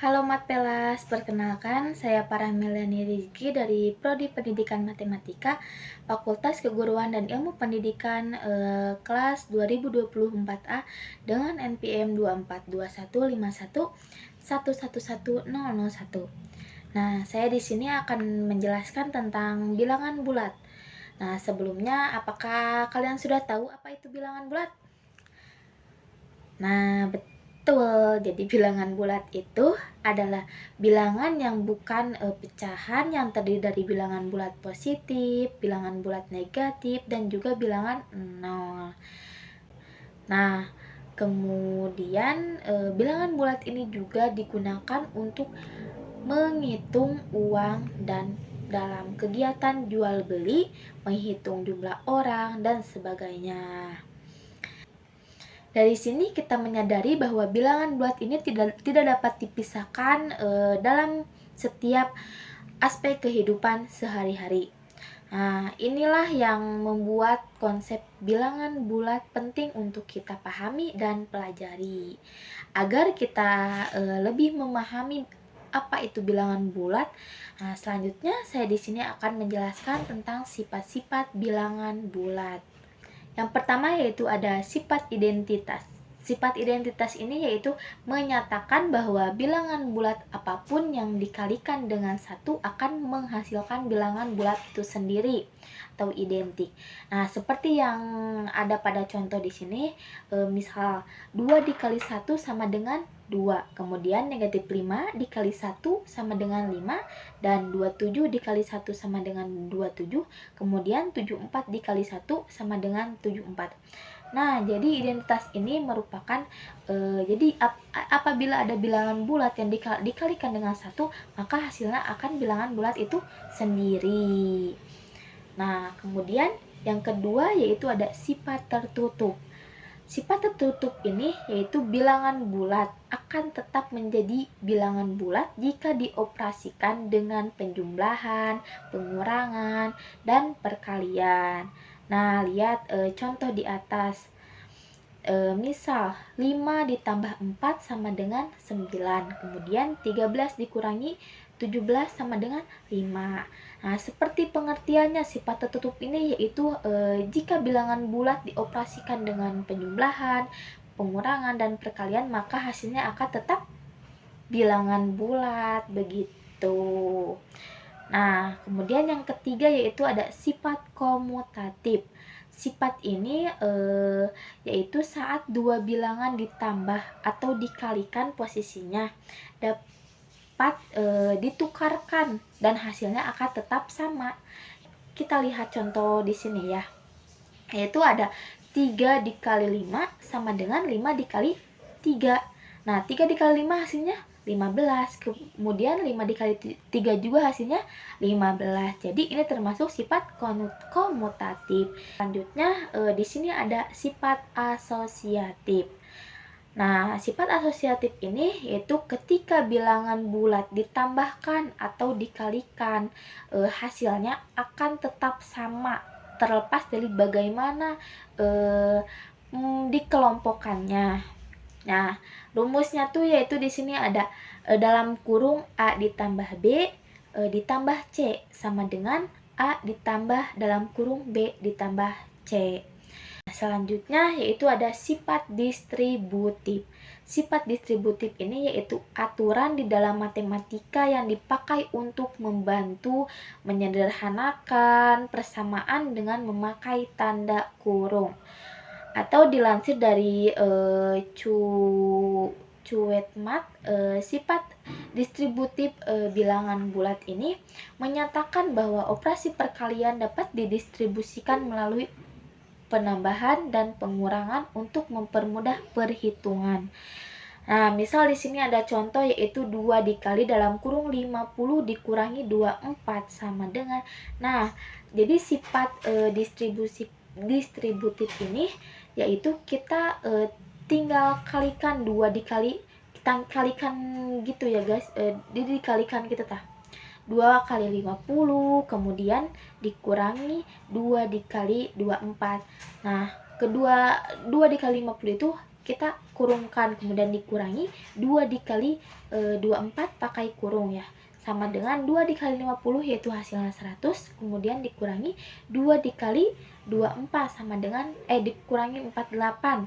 Halo Matpelas, perkenalkan saya Paramelani Rizky dari Prodi Pendidikan Matematika, Fakultas Keguruan dan Ilmu Pendidikan kelas 2024A dengan NPM 2421511111001. Nah, saya di sini akan menjelaskan tentang bilangan bulat. Nah, sebelumnya apakah kalian sudah tahu apa itu bilangan bulat? Nah, betul. Jadi bilangan bulat itu adalah bilangan yang bukan pecahan yang terdiri dari bilangan bulat positif, bilangan bulat negatif, dan juga bilangan nol. Nah, kemudian bilangan bulat ini juga digunakan untuk menghitung uang dan dalam kegiatan jual beli, menghitung jumlah orang dan sebagainya. Dari sini kita menyadari bahwa bilangan bulat ini tidak dapat dipisahkan dalam setiap aspek kehidupan sehari-hari. Nah, inilah yang membuat konsep bilangan bulat penting untuk kita pahami dan pelajari. Agar kita lebih memahami apa itu bilangan bulat. Nah, selanjutnya saya di sini akan menjelaskan tentang sifat-sifat bilangan bulat. Yang pertama yaitu ada sifat identitas. Sifat identitas ini yaitu menyatakan bahwa bilangan bulat apapun yang dikalikan dengan satu akan menghasilkan bilangan bulat itu sendiri atau identik. Nah, seperti yang ada pada contoh di sini, misal 2 dikali 1 sama dengan 2, kemudian negatif 5 dikali 1 sama dengan 5, dan 27 dikali 1 sama dengan 27, kemudian 74 dikali 1 sama dengan 74. Nah, jadi identitas ini merupakan jadi apabila ada bilangan bulat yang dikalikan dengan 1, maka hasilnya akan bilangan bulat itu sendiri. Nah, kemudian yang kedua yaitu ada sifat tertutup. Sifat tertutup ini yaitu bilangan bulat akan tetap menjadi bilangan bulat jika dioperasikan dengan penjumlahan, pengurangan, dan perkalian. Nah, lihat contoh di atas. Misal 5 ditambah 4 sama dengan 9, kemudian 13 dikurangi 17 sama dengan 5. Nah, seperti pengertiannya sifat tertutup ini yaitu jika bilangan bulat dioperasikan dengan penjumlahan, pengurangan, dan perkalian, maka hasilnya akan tetap bilangan bulat begitu. Nah, kemudian yang ketiga yaitu ada sifat komutatif. Sifat ini yaitu saat dua bilangan ditambah atau dikalikan posisinya dapat ditukarkan dan hasilnya akan tetap sama. Kita lihat contoh di sini ya. Yaitu ada 3 dikali 5 sama dengan 5 dikali 3. Nah, 3 dikali 5 hasilnya 15. Kemudian 5 dikali 3 juga hasilnya 15. Jadi ini termasuk sifat komutatif. Selanjutnya di sini ada sifat asosiatif. Nah, sifat asosiatif ini yaitu ketika bilangan bulat ditambahkan atau dikalikan, hasilnya akan tetap sama terlepas dari bagaimana dikelompokkannya. Nah, rumusnya tuh yaitu di sini ada dalam kurung A ditambah B ditambah C sama dengan A ditambah dalam kurung B ditambah C. Selanjutnya yaitu ada sifat distributif. Sifat distributif ini yaitu aturan di dalam matematika yang dipakai untuk membantu menyederhanakan persamaan dengan memakai tanda kurung. Atau dilansir dari Cuetmat, sifat distributif bilangan bulat ini menyatakan bahwa operasi perkalian dapat didistribusikan melalui penambahan dan pengurangan untuk mempermudah perhitungan. Nah, misal di sini ada contoh yaitu 2 dikali dalam kurung 50 dikurangi 24 sama dengan. Nah, jadi sifat distributif ini yaitu kita tinggal kalikan 2 dikali, kita kalikan gitu ya guys, jadi dikalikan gitu tah. 2 kali 50 kemudian dikurangi 2 dikali 24. Nah, kedua 2 dikali 50 itu kita kurungkan, kemudian dikurangi 2 dikali 24 pakai kurung ya, sama dengan 2 dikali 50 yaitu hasilnya 100, kemudian dikurangi 2 dikali 24 sama dengan dikurangi 48.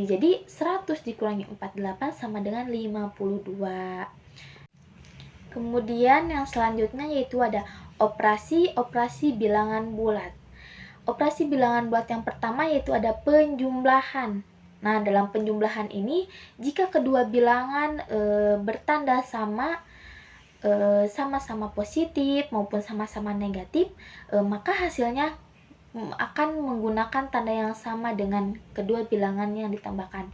Jadi 100 dikurangi 48 sama dengan 52. Kemudian yang selanjutnya yaitu ada operasi bilangan bulat. Operasi bilangan bulat yang pertama yaitu ada penjumlahan. Nah, dalam penjumlahan ini jika kedua bilangan bertanda sama-sama positif maupun sama-sama negatif, maka hasilnya akan menggunakan tanda yang sama dengan kedua bilangan yang ditambahkan.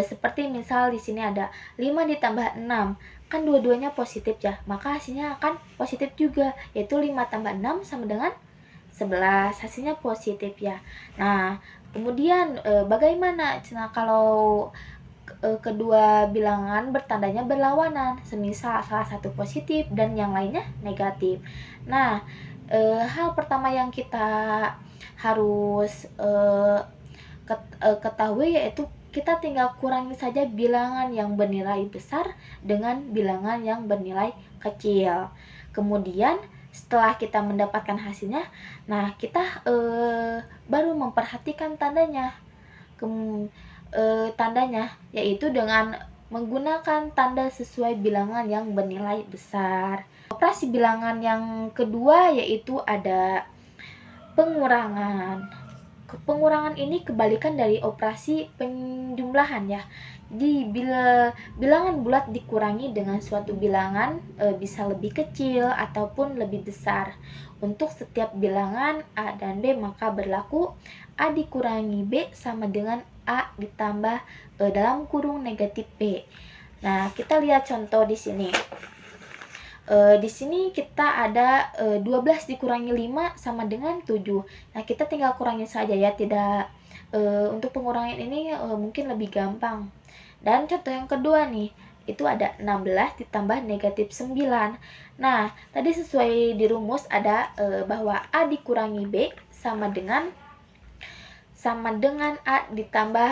Seperti misal di sini ada 5 ditambah 6, kan dua-duanya positif ya, maka hasilnya akan positif juga, yaitu 5 tambah 6 sama dengan 11, hasilnya positif ya. Nah, kemudian bagaimana kalau kedua bilangan bertandanya berlawanan, semisal salah satu positif dan yang lainnya negatif. Nah, hal pertama yang kita harus ketahui yaitu kita tinggal kurangi saja bilangan yang bernilai besar dengan bilangan yang bernilai kecil. Kemudian setelah kita mendapatkan hasilnya, nah kita baru memperhatikan tandanya. Tandanya yaitu dengan menggunakan tanda sesuai bilangan yang bernilai besar. Operasi bilangan yang kedua yaitu ada pengurangan. Pengurangan ini kebalikan dari operasi penjumlahan ya. Jadi bilangan bulat dikurangi dengan suatu bilangan bisa lebih kecil ataupun lebih besar. Untuk setiap bilangan A dan B maka berlaku A dikurangi B sama dengan A ditambah dalam kurung negatif B. Nah, kita lihat contoh di sini. Di sini kita ada 12 dikurangi 5 sama dengan 7. Nah, kita tinggal kurangi saja ya, tidak untuk pengurangan ini mungkin lebih gampang. Dan contoh yang kedua nih, itu ada 16 ditambah negatif 9. Nah, tadi sesuai di rumus ada bahwa A dikurangi B sama dengan A ditambah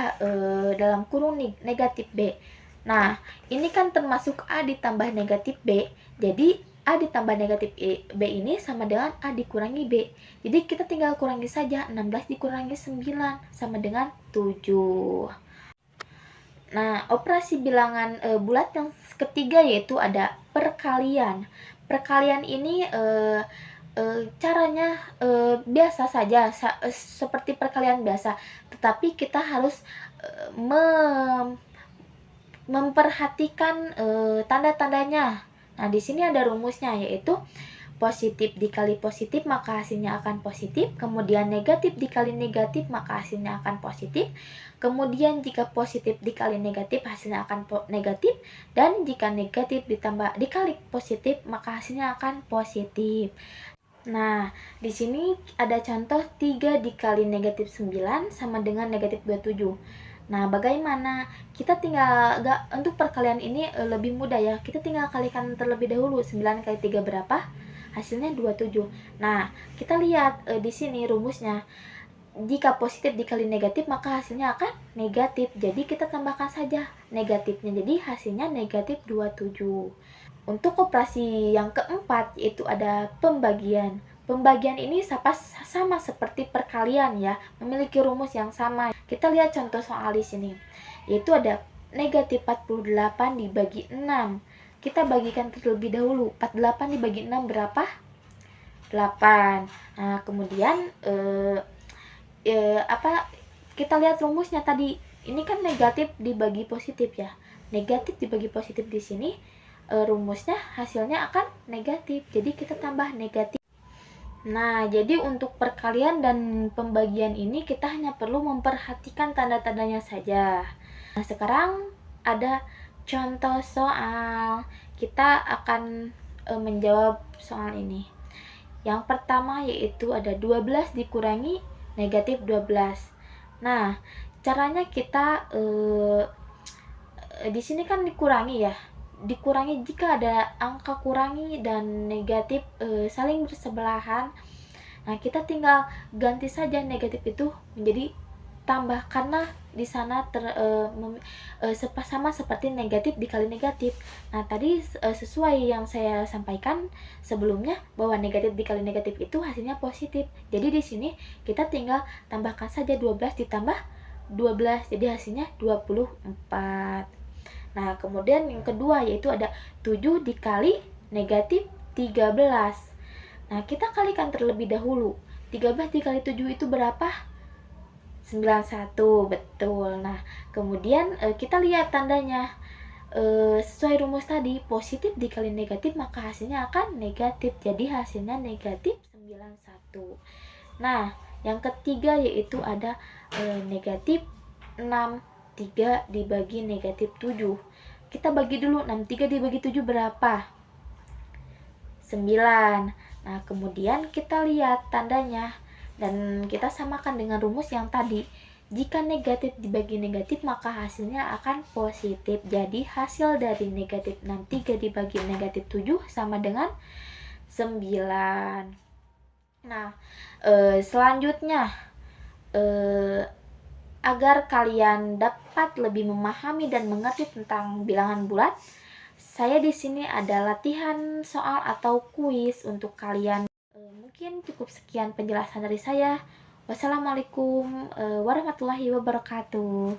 dalam kurung negatif B. Nah, ini kan termasuk A ditambah negatif B. Jadi, A ditambah negatif B ini sama dengan A dikurangi B. Jadi, kita tinggal kurangi saja. 16 dikurangi 9 sama dengan 7. Nah, operasi bilangan bulat yang ketiga yaitu ada perkalian. Perkalian ini caranya biasa saja, seperti perkalian biasa. Tetapi kita harus memperhatikan tanda-tandanya. Nah, di sini ada rumusnya yaitu positif dikali positif maka hasilnya akan positif, kemudian negatif dikali negatif maka hasilnya akan positif, kemudian jika positif dikali negatif hasilnya akan negatif, dan jika negatif dikali positif maka hasilnya akan positif. Nah, di sini ada contoh 3 dikali negatif 9 sama dengan negatif 27. Nah, bagaimana? Kita tinggal, untuk perkalian ini lebih mudah ya. Kita tinggal kalikan terlebih dahulu. 9 kali 3 berapa? Hasilnya 27. Nah, kita lihat di sini rumusnya. Jika positif dikali negatif, maka hasilnya akan negatif. Jadi, kita tambahkan saja negatifnya. Jadi, hasilnya negatif 27. Untuk operasi yang keempat, yaitu ada pembagian. Pembagian ini sama seperti perkalian ya, memiliki rumus yang sama. Kita lihat contoh soal di sini, yaitu ada negatif 48 dibagi 6. Kita bagikan terlebih dahulu. 48 dibagi 6 berapa? 8. Nah, kemudian kita lihat rumusnya tadi. Ini kan negatif dibagi positif ya. Negatif dibagi positif di sini rumusnya hasilnya akan negatif. Jadi kita tambah negatif. Nah, jadi untuk perkalian dan pembagian ini kita hanya perlu memperhatikan tanda-tandanya saja. Nah, sekarang ada contoh soal. Kita akan menjawab soal ini. Yang pertama yaitu ada 12 dikurangi negatif 12. Nah, caranya kita di sini kan dikurangi ya. Dikurangi jika ada angka kurangi dan negatif saling bersebelahan. Nah, kita tinggal ganti saja negatif itu menjadi tambah karena di sana sama seperti negatif dikali negatif. Nah, tadi sesuai yang saya sampaikan sebelumnya bahwa negatif dikali negatif itu hasilnya positif. Jadi di sini kita tinggal tambahkan saja 12 ditambah 12, jadi hasilnya 24. Nah, kemudian yang kedua yaitu ada 7 dikali negatif 13. Nah, kita kalikan terlebih dahulu. 13 dikali 7 itu berapa? 91, betul. Nah, kemudian kita lihat tandanya. Sesuai rumus tadi, positif dikali negatif maka hasilnya akan negatif. Jadi hasilnya negatif 91. Nah, yang ketiga yaitu ada negatif 6. 3 dibagi negatif 7. Kita bagi dulu, 63 dibagi 7 berapa? 9. Nah, kemudian kita lihat tandanya dan kita samakan dengan rumus yang tadi. Jika negatif dibagi negatif maka hasilnya akan positif. Jadi hasil dari negatif 63 dibagi negatif 7 sama dengan 9. Nah, selanjutnya agar kalian dapat lebih memahami dan mengerti tentang bilangan bulat, saya di sini ada latihan soal atau kuis untuk kalian. Mungkin cukup sekian penjelasan dari saya. Wassalamualaikum warahmatullahi wabarakatuh.